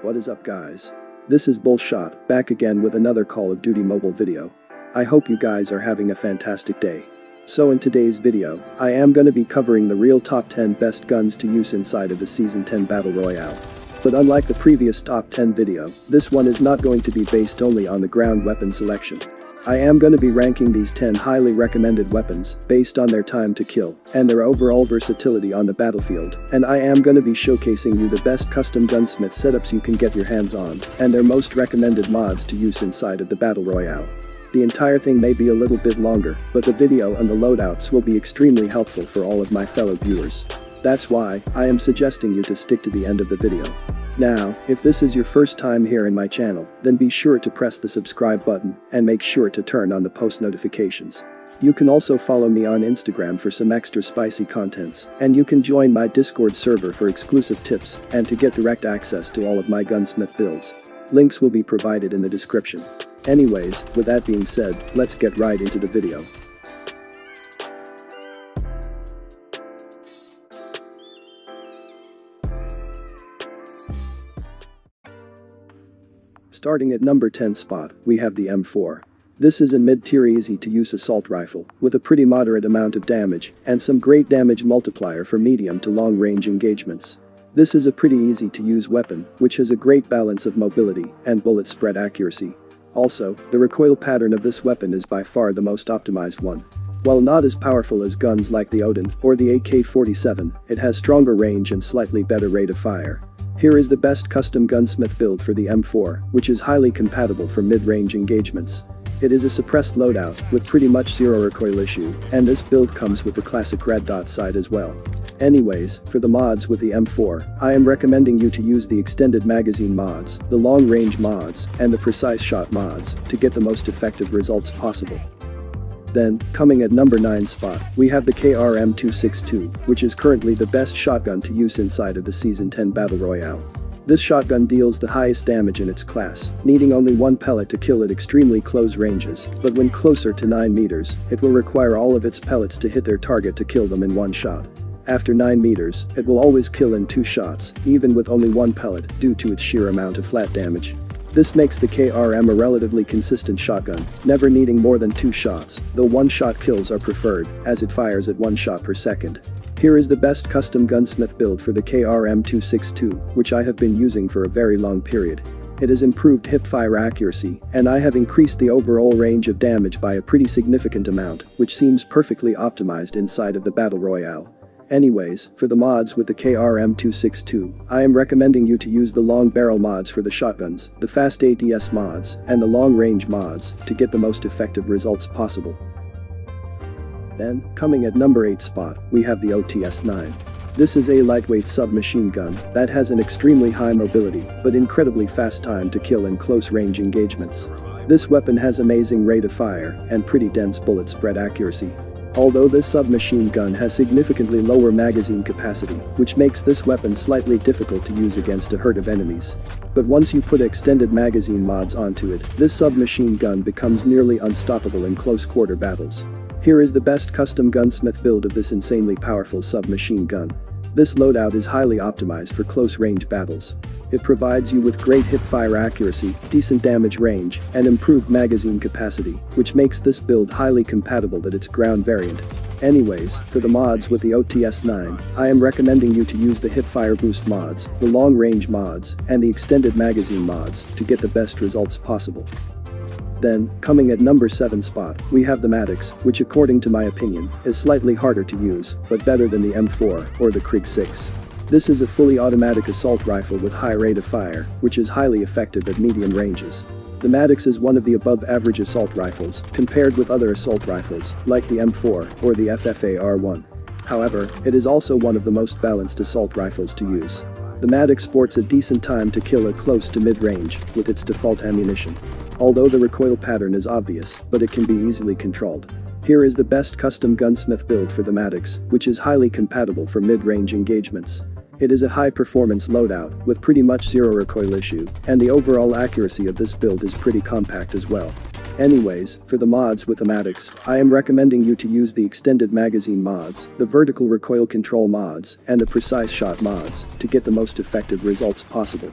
What is up, guys? This is Bullshot, back again with another Call of Duty mobile video. I hope you guys are having a fantastic day. So in today's video, I am gonna be covering the real top 10 best guns to use inside of the Season 10 Battle Royale. But unlike the previous top 10 video, this one is not going to be based only on the ground weapon selection. I am gonna be ranking these 10 highly recommended weapons based on their time to kill and their overall versatility on the battlefield, and I am gonna be showcasing you the best custom gunsmith setups you can get your hands on and their most recommended mods to use inside of the Battle Royale. The entire thing may be a little bit longer, but the video and the loadouts will be extremely helpful for all of my fellow viewers. That's why I am suggesting you to stick to the end of the video. Now, if this is your first time here in my channel, then be sure to press the subscribe button and make sure to turn on the post notifications. You can also follow me on Instagram for some extra spicy contents, and you can join my Discord server for exclusive tips and to get direct access to all of my gunsmith builds. Links will be provided in the description. Anyways, with that being said, let's get right into the video. Starting at number 10 spot, we have the M4. This is a mid-tier easy-to-use assault rifle with a pretty moderate amount of damage and some great damage multiplier for medium to long-range engagements. This is a pretty easy-to-use weapon which has a great balance of mobility and bullet spread accuracy. Also, the recoil pattern of this weapon is by far the most optimized one. While not as powerful as guns like the Odin or the AK-47, it has stronger range and slightly better rate of fire. Here is the best custom gunsmith build for the M4, which is highly compatible for mid-range engagements. It is a suppressed loadout with pretty much zero recoil issue, and this build comes with the classic red dot sight as well. Anyways, for the mods with the M4, I am recommending you to use the extended magazine mods, the long range mods, and the precise shot mods to get the most effective results possible. Then, coming at number 9 spot, we have the KRM-262, which is currently the best shotgun to use inside of the Season 10 Battle Royale. This shotgun deals the highest damage in its class, needing only one pellet to kill at extremely close ranges, but when closer to 9 meters, it will require all of its pellets to hit their target to kill them in one shot. After 9 meters, it will always kill in 2 shots, even with only one pellet, due to its sheer amount of flat damage. This makes the KRM a relatively consistent shotgun, never needing more than 2 shots, though one-shot kills are preferred, as it fires at 1 shot per second. Here is the best custom gunsmith build for the KRM-262, which I have been using for a very long period. It has improved hip-fire accuracy, and I have increased the overall range of damage by a pretty significant amount, which seems perfectly optimized inside of the Battle Royale. Anyways, for the mods with the KRM-262, I am recommending you to use the long barrel mods for the shotguns, the fast ADS mods, and the long range mods to get the most effective results possible. Then, coming at number 8 spot, we have the OTS-9. This is a lightweight submachine gun that has an extremely high mobility but incredibly fast time to kill in close range engagements. This weapon has amazing rate of fire and pretty dense bullet spread accuracy. Although this submachine gun has significantly lower magazine capacity, which makes this weapon slightly difficult to use against a herd of enemies. But once you put extended magazine mods onto it, this submachine gun becomes nearly unstoppable in close quarter battles. Here is the best custom gunsmith build of this insanely powerful submachine gun. This loadout is highly optimized for close range battles. It provides you with great hip-fire accuracy, decent damage range, and improved magazine capacity, which makes this build highly compatible with its ground variant. Anyways, for the mods with the OTS-9, I am recommending you to use the hip-fire boost mods, the long-range mods, and the extended magazine mods to get the best results possible. Then, coming at number 7 spot, we have the Maddox, which according to my opinion, is slightly harder to use, but better than the M4 or the Krig 6. This is a fully automatic assault rifle with high rate of fire, which is highly effective at medium ranges. The Maddox is one of the above-average assault rifles, compared with other assault rifles, like the M4 or the FFAR-1. However, it is also one of the most balanced assault rifles to use. The Maddox sports a decent time to kill at close to mid-range, with its default ammunition. Although the recoil pattern is obvious, but it can be easily controlled. Here is the best custom gunsmith build for the Maddox, which is highly compatible for mid-range engagements. It is a high-performance loadout with pretty much zero recoil issue, and the overall accuracy of this build is pretty compact as well. Anyways, for the mods with the Maddox, I am recommending you to use the extended magazine mods, the vertical recoil control mods, and the precise shot mods to get the most effective results possible.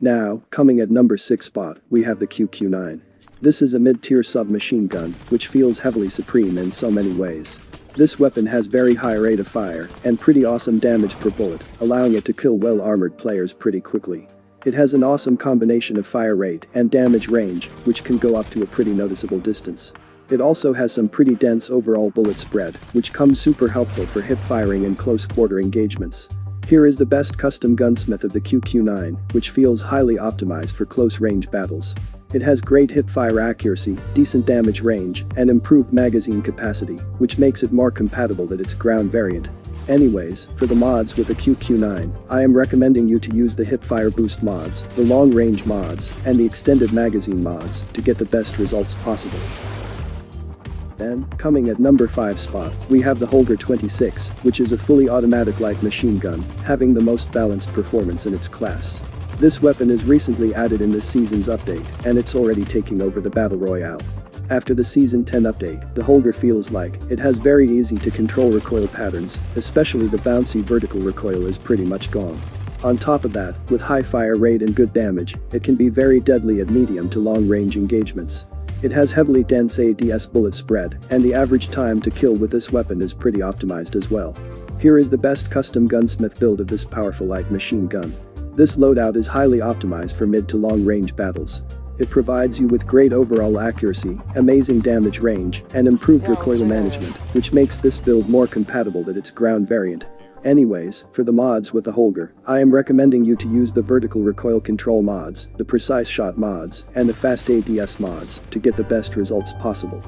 Now, coming at number 6 spot, we have the QQ9. This is a mid-tier submachine gun, which feels heavily supreme in so many ways. This weapon has very high rate of fire and pretty awesome damage per bullet, allowing it to kill well-armored players pretty quickly. It has an awesome combination of fire rate and damage range, which can go up to a pretty noticeable distance. It also has some pretty dense overall bullet spread, which comes super helpful for hip firing in close-quarter engagements. Here is the best custom gunsmith of the QQ9, which feels highly optimized for close-range battles. It has great hip-fire accuracy, decent damage range, and improved magazine capacity, which makes it more compatible than its ground variant. Anyways, for the mods with the QQ9, I am recommending you to use the hip-fire boost mods, the long-range mods, and the extended magazine mods to get the best results possible. Then, coming at number 5 spot, we have the Holger 26, which is a fully automatic light machine gun, having the most balanced performance in its class. This weapon is recently added in this season's update, and it's already taking over the Battle Royale. After the Season 10 update, the Holger feels like it has very easy to control recoil patterns, especially the bouncy vertical recoil is pretty much gone. On top of that, with high fire rate and good damage, it can be very deadly at medium to long-range engagements. It has heavily dense ADS bullet spread, and the average time to kill with this weapon is pretty optimized as well. Here is the best custom gunsmith build of this powerful light machine gun. This loadout is highly optimized for mid to long-range battles. It provides you with great overall accuracy, amazing damage range, and improved recoil management, which makes this build more compatible than its ground variant. Anyways, for the mods with the Holger, I am recommending you to use the vertical recoil control mods, the precise shot mods, and the fast ADS mods to get the best results possible.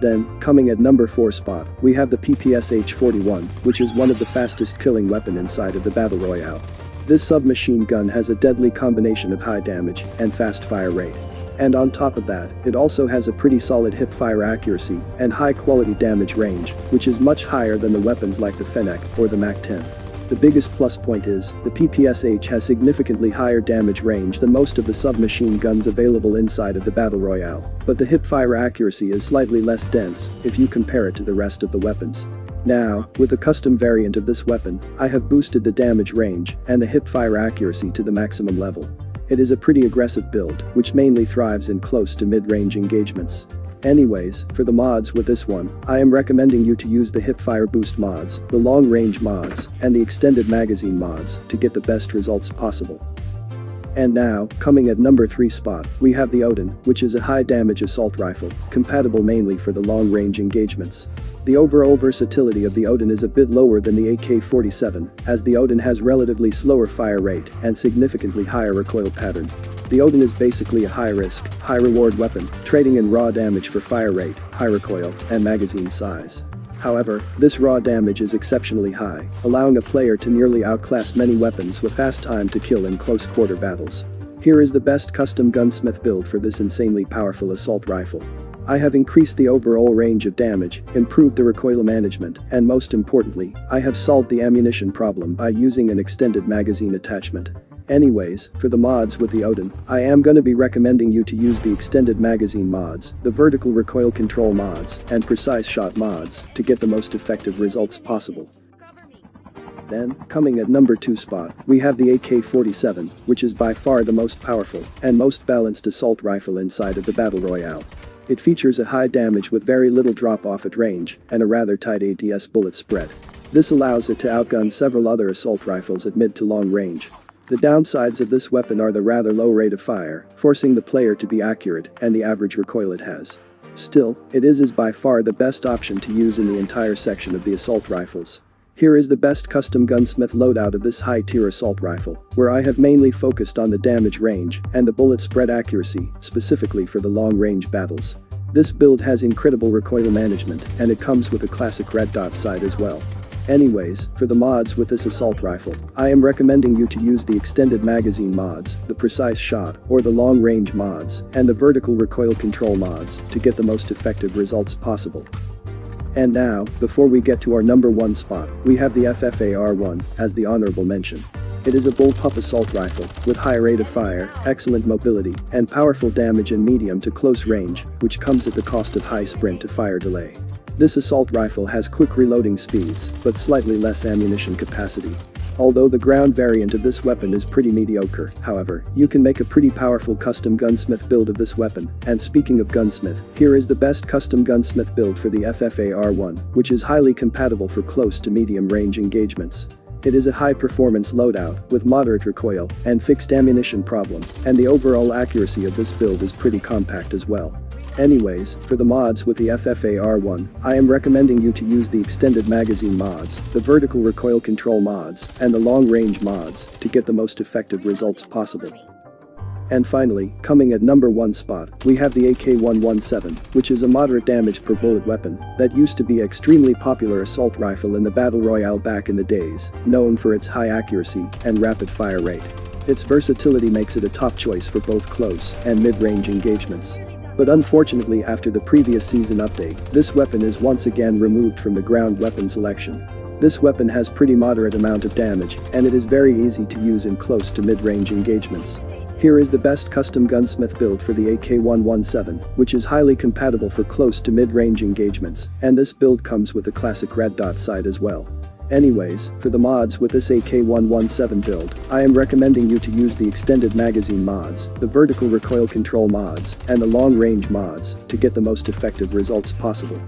Then, coming at number 4 spot, we have the PPSH-41, which is one of the fastest killing weapon inside of the Battle Royale. This submachine gun has a deadly combination of high damage and fast fire rate. And on top of that, it also has a pretty solid hip fire accuracy and high quality damage range, which is much higher than the weapons like the Fennec or the MAC-10. The biggest plus point is, the PPSH has significantly higher damage range than most of the submachine guns available inside of the Battle Royale, but the hip fire accuracy is slightly less dense if you compare it to the rest of the weapons. Now, with a custom variant of this weapon, I have boosted the damage range and the hip fire accuracy to the maximum level. It is a pretty aggressive build, which mainly thrives in close to mid-range engagements. Anyways, for the mods with this one, I am recommending you to use the hip fire boost mods, the long-range mods, and the extended magazine mods to get the best results possible. And now, coming at number 3 spot, we have the Odin, which is a high-damage assault rifle, compatible mainly for the long-range engagements. The overall versatility of the Odin is a bit lower than the AK-47, as the Odin has relatively slower fire rate and significantly higher recoil pattern. The Odin is basically a high-risk, high-reward weapon, trading in raw damage for fire rate, high recoil, and magazine size. However, this raw damage is exceptionally high, allowing a player to nearly outclass many weapons with fast time to kill in close-quarter battles. Here is the best custom gunsmith build for this insanely powerful assault rifle. I have increased the overall range of damage, improved the recoil management, and most importantly, I have solved the ammunition problem by using an extended magazine attachment. Anyways, for the mods with the Odin, I am gonna be recommending you to use the extended magazine mods, the vertical recoil control mods, and precise shot mods to get the most effective results possible. Then, coming at number 2 spot, we have the AK-47, which is by far the most powerful and most balanced assault rifle inside of the Battle Royale. It features a high damage with very little drop-off at range and a rather tight ADS bullet spread. This allows it to outgun several other assault rifles at mid to long range. The downsides of this weapon are the rather low rate of fire, forcing the player to be accurate, and the average recoil it has. Still, it is by far the best option to use in the entire section of the assault rifles. Here is the best custom gunsmith loadout of this high-tier assault rifle, where I have mainly focused on the damage range and the bullet spread accuracy, specifically for the long-range battles. This build has incredible recoil management, and it comes with a classic red dot sight as well. Anyways, for the mods with this assault rifle, I am recommending you to use the extended magazine mods, the precise shot, or the long-range mods, and the vertical recoil control mods to get the most effective results possible. And now, before we get to our number 1 spot, we have the FFAR-1 as the honorable mention. It is a bullpup assault rifle with high rate of fire, excellent mobility, and powerful damage in medium to close range, which comes at the cost of high sprint to fire delay. This assault rifle has quick reloading speeds, but slightly less ammunition capacity. Although the ground variant of this weapon is pretty mediocre, however, you can make a pretty powerful custom gunsmith build of this weapon. And speaking of gunsmith, here is the best custom gunsmith build for the FFAR1, which is highly compatible for close to medium range engagements. It is a high-performance loadout with moderate recoil and fixed ammunition problem, and the overall accuracy of this build is pretty compact as well. Anyways, for the mods with the FFAR1, I am recommending you to use the extended magazine mods, the vertical recoil control mods, and the long-range mods to get the most effective results possible. And finally, coming at number 1 spot, we have the AK-117, which is a moderate damage per bullet weapon that used to be extremely popular assault rifle in the Battle Royale back in the days, known for its high accuracy and rapid fire rate. Its versatility makes it a top choice for both close and mid-range engagements. But unfortunately, after the previous season update, this weapon is once again removed from the ground weapon selection. This weapon has pretty moderate amount of damage, and it is very easy to use in close to mid-range engagements. Here is the best custom gunsmith build for the AK-117, which is highly compatible for close to mid-range engagements, and this build comes with a classic red dot sight as well. Anyways, for the mods with this AK-117 build, I am recommending you to use the extended magazine mods, the vertical recoil control mods, and the long range mods to get the most effective results possible.